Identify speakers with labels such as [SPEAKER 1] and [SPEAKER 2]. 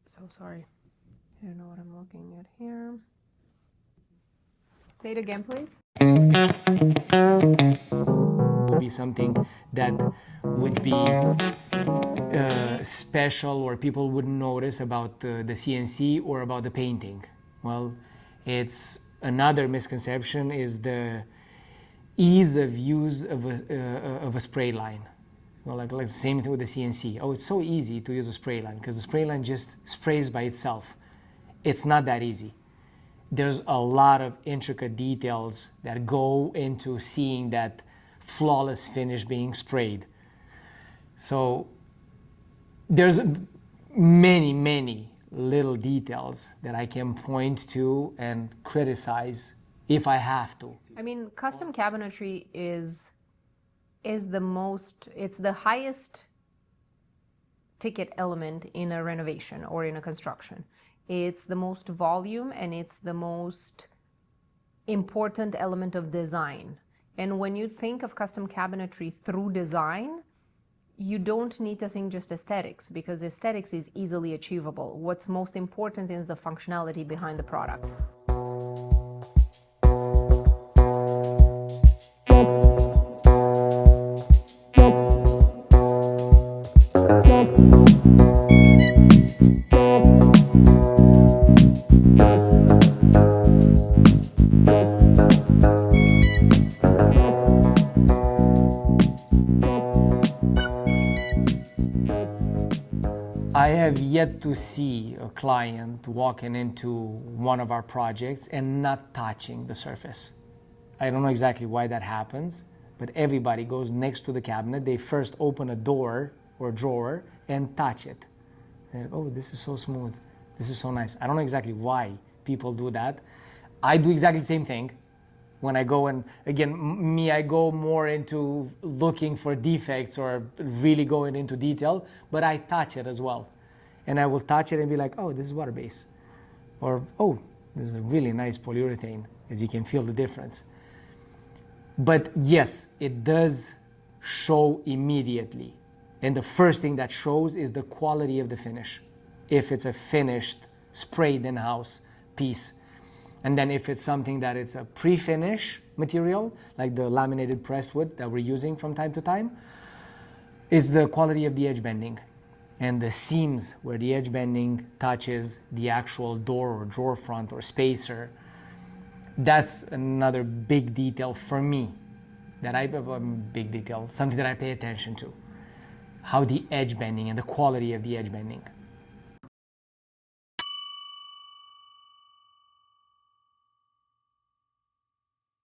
[SPEAKER 1] So sorry. I don't know what I'm looking at here. Say it again, please.
[SPEAKER 2] Would be something that would be special or people wouldn't notice about the CNC or about the painting. Well, it's another misconception is the ease of use of a spray line. Well, like the same thing with the CNC. Oh, it's so easy to use a spray line because the spray line just sprays by itself. It's not that easy. There's a lot of intricate details that go into seeing that flawless finish being sprayed. So there's many little details that I can point to and criticize if I have to.
[SPEAKER 1] I mean, custom cabinetry is the most, it's the highest ticket element in a renovation or in a construction. It's the most volume and it's the most important element of design. And when you think of custom cabinetry through design, you don't need to think just aesthetics, because aesthetics is easily achievable. What's most important is the functionality behind the product.
[SPEAKER 2] I have yet to see a client walking into one of our projects and not touching the surface. I don't know exactly why that happens, but everybody goes next to the cabinet. They first open a door or drawer and touch it. Like, oh, this is so smooth. This is so nice. I don't know exactly why people do that. I do exactly the same thing. When I go and, again, I go more into looking for defects or really going into detail, but I touch it as well. And I will touch it and be like, oh, this is water base. Or, oh, this is a really nice polyurethane, as you can feel the difference. But yes, it does show immediately. And the first thing that shows is the quality of the finish. If it's a finished, sprayed in-house piece. And then if it's something that it's a pre-finish material, like the laminated pressed wood that we're using from time to time, is the quality of the edge bending and the seams where the edge bending touches the actual door or drawer front or spacer. That's another big detail for me, big detail, something that I pay attention to. How the edge bending and the quality of the edge bending.